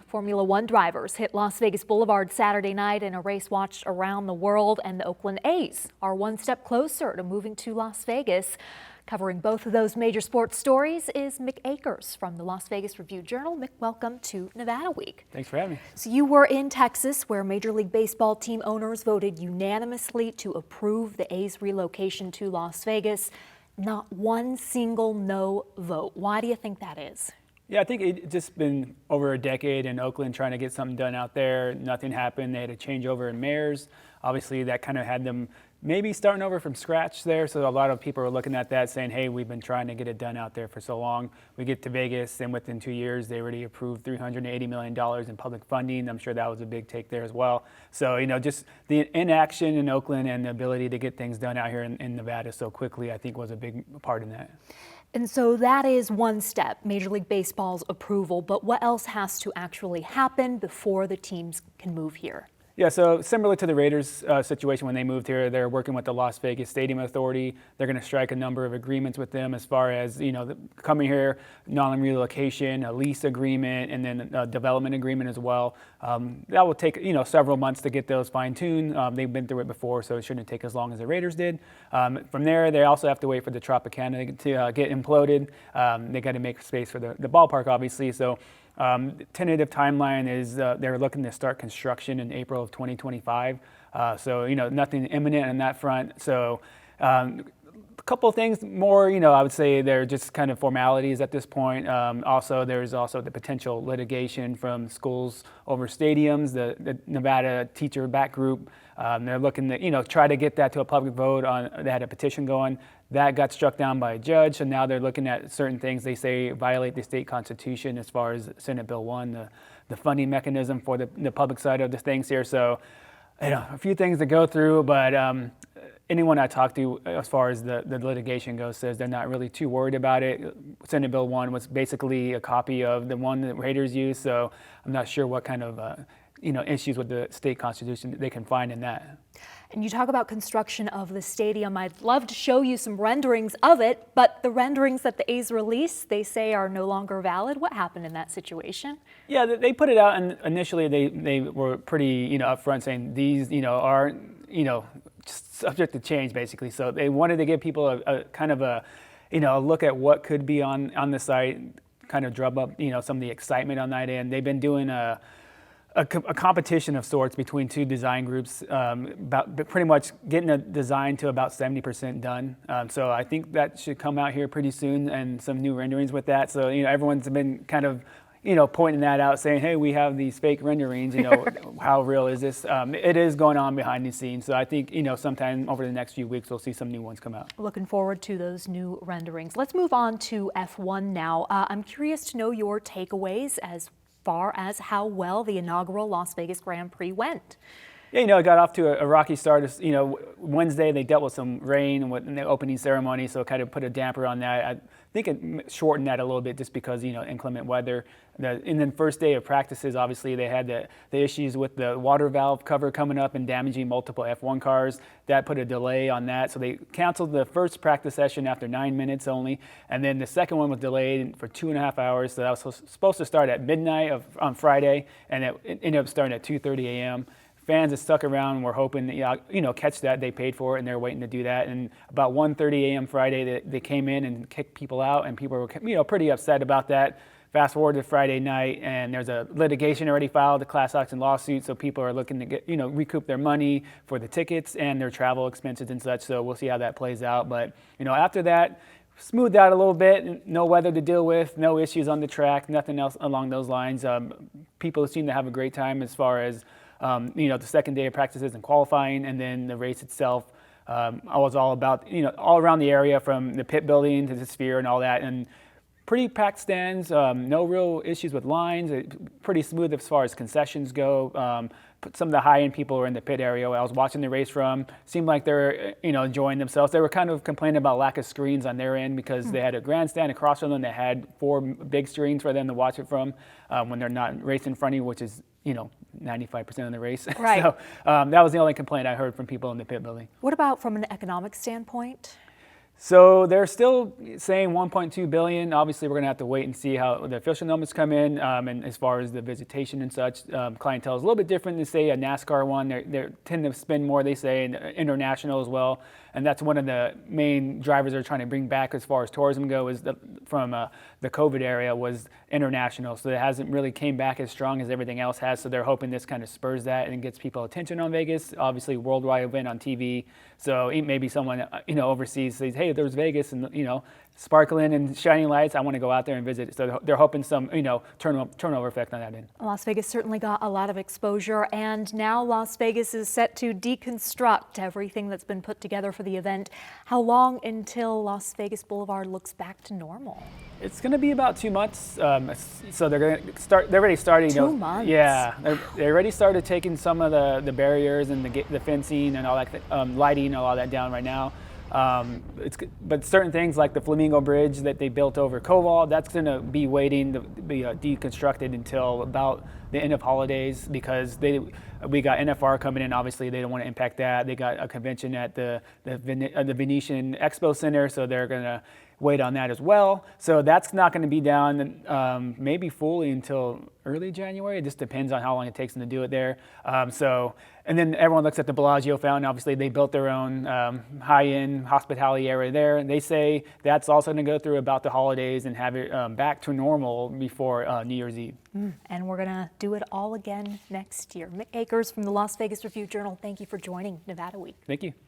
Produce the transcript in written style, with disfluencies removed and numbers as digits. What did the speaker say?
Formula One drivers hit Las Vegas Boulevard Saturday night in a race watched around the world, and the Oakland A's are one step closer to moving to Las Vegas. Covering both of those major sports stories is Mick Akers from the Las Vegas Review-Journal. Mick, welcome to Nevada Week. Thanks for having me. So you were in Texas, where Major League Baseball team owners voted unanimously to approve the A's relocation to Las Vegas. Not one single no vote. Why do you think that is? Yeah, I think it's just been over a decade in Oakland trying to get something done out there. Nothing happened. They had a changeover in mayors. Obviously, that kind of had them maybe starting over from scratch there. So a lot of people are looking at that saying, hey, we've been trying to get it done out there for so long. We get to Vegas, and within 2 years, they already approved $380 million in public funding. I'm sure that was a big take there as well. So, you know, just the inaction in Oakland and the ability to get things done out here in Nevada so quickly, I think was a big part in that. And so that is one step, Major League Baseball's approval, but what else has to actually happen before the teams can move here? Yeah, so similar to the Raiders situation when they moved here, they're working with the Las Vegas Stadium Authority. They're going to strike a number of agreements with them as far as, you know, coming here, non-relocation, a lease agreement, and then a development agreement as well. That will take, you know, several months to get those fine-tuned. They've been through it before, so it shouldn't take as long as the Raiders did. From there, they also have to wait for the Tropicana to get imploded. They got to make space for the ballpark, obviously. So. Tentative timeline is they're looking to start construction in April of 2025. So, you know, nothing imminent on that front. So, a couple of things more, you know, I would say they're just kind of formalities at this point. There's also the potential litigation from schools over stadiums, the Nevada teacher back group. They're looking to, you know, try to get that to a public vote on. They had a petition going. That got struck down by a judge, and now they're looking at certain things they say violate the state constitution as far as Senate Bill 1, the funding mechanism for the public side of the things here. So, you know, a few things to go through, but anyone I talk to as far as the litigation goes says they're not really too worried about it. Senate Bill 1 was basically a copy of the one that Raiders used, so I'm not sure what kind of you know, issues with the state constitution that they can find in that. And you talk about construction of the stadium. I'd love to show you some renderings of it, but the renderings that the A's released, they say are no longer valid. What happened in that situation? Yeah, they put it out, and initially they were pretty, you know, upfront saying these, you know, are, you know, subject to change basically. So they wanted to give people a kind of a, you know, a look at what could be on the site, kind of drum up, you know, some of the excitement on that end. They've been doing a competition of sorts between two design groups, about pretty much getting a design to about 70% done. So I think that should come out here pretty soon, and some new renderings with that. So, you know, everyone's been kind of, you know, pointing that out, saying, hey, we have these fake renderings, you know, how real is this? It is going on behind the scenes. So I think, you know, sometime over the next few weeks, we'll see some new ones come out. Looking forward to those new renderings. Let's move on to F1 now. I'm curious to know your takeaways as far as how well the inaugural Las Vegas Grand Prix went. Yeah, you know, it got off to a rocky start. You know, Wednesday they dealt with some rain in the opening ceremony, so it kind of put a damper on that. I think it shortened that a little bit just because, you know, inclement weather. And then first day of practices, obviously they had the issues with the water valve cover coming up and damaging multiple F1 cars. That put a delay on that, so they canceled the first practice session after 9 minutes only, and then the second one was delayed for 2.5 hours. So that was supposed to start at midnight on Friday, and it ended up starting at 2:30 a.m. Fans that stuck around were hoping to, you know, catch that. They paid for it, and they're waiting to do that. And about 1:30 a.m. Friday, they came in and kicked people out, and people were, you know, pretty upset about that. Fast forward to Friday night, and there's a litigation already filed, a class action lawsuit, so people are looking to get, you know, recoup their money for the tickets and their travel expenses and such. So we'll see how that plays out. But, you know, after that, smoothed out a little bit. No weather to deal with, no issues on the track, nothing else along those lines. People seem to have a great time as far as you know, the second day of practices and qualifying, and then the race itself. I was all about, you know, all around the area from the pit building to the sphere and all that, and pretty packed stands, no real issues with lines, pretty smooth as far as concessions go. Some of the high-end people were in the pit area where I was watching the race from. Seemed like they were, you know, enjoying themselves. They were kind of complaining about lack of screens on their end because they had a grandstand across from them. They had 4 big screens for them to watch it from when they're not racing in front of you, which is, you know, 95% of the race. Right. So that was the only complaint I heard from people in the pit building. What about from an economic standpoint? So they're still saying 1.2 billion. Obviously, we're going to have to wait and see how the official numbers come in. And as far as the visitation and such, clientele is a little bit different than, say, a NASCAR one. They tend to spend more, they say, and international as well. And that's one of the main drivers they're trying to bring back as far as tourism go, is from the COVID area, was international. So it hasn't really came back as strong as everything else has. So they're hoping this kind of spurs that and gets people attention on Vegas. Obviously, worldwide event on TV. So maybe someone overseas says, hey, there's Vegas and sparkling and shining lights. I want to go out there and visit. So they're hoping some turnover effect on that end. Las Vegas certainly got a lot of exposure, and now Las Vegas is set to deconstruct everything that's been put together for the event. How long until Las Vegas Boulevard looks back to normal? It's going to be about 2 months. So they're going to start. They're already starting. 2 months. Yeah, they already started taking some of the barriers and the fencing and all that, lighting and all that down right now. But certain things like the Flamingo Bridge that they built over Koval, that's going to be waiting to be deconstructed until about the end of holidays, because we got NFR coming in. Obviously, they don't want to impact that. They got a convention at the Venetian Expo Center, so they're going to wait on that as well. So that's not going to be down maybe fully until early January. It just depends on how long it takes them to do it there. And then everyone looks at the Bellagio fountain. Obviously, they built their own high-end hospitality area there. And they say that's also going to go through about the holidays and have it back to normal before New Year's Eve. And we're going to do it all again next year. Mick Akers from the Las Vegas Review-Journal, thank you for joining Nevada Week. Thank you.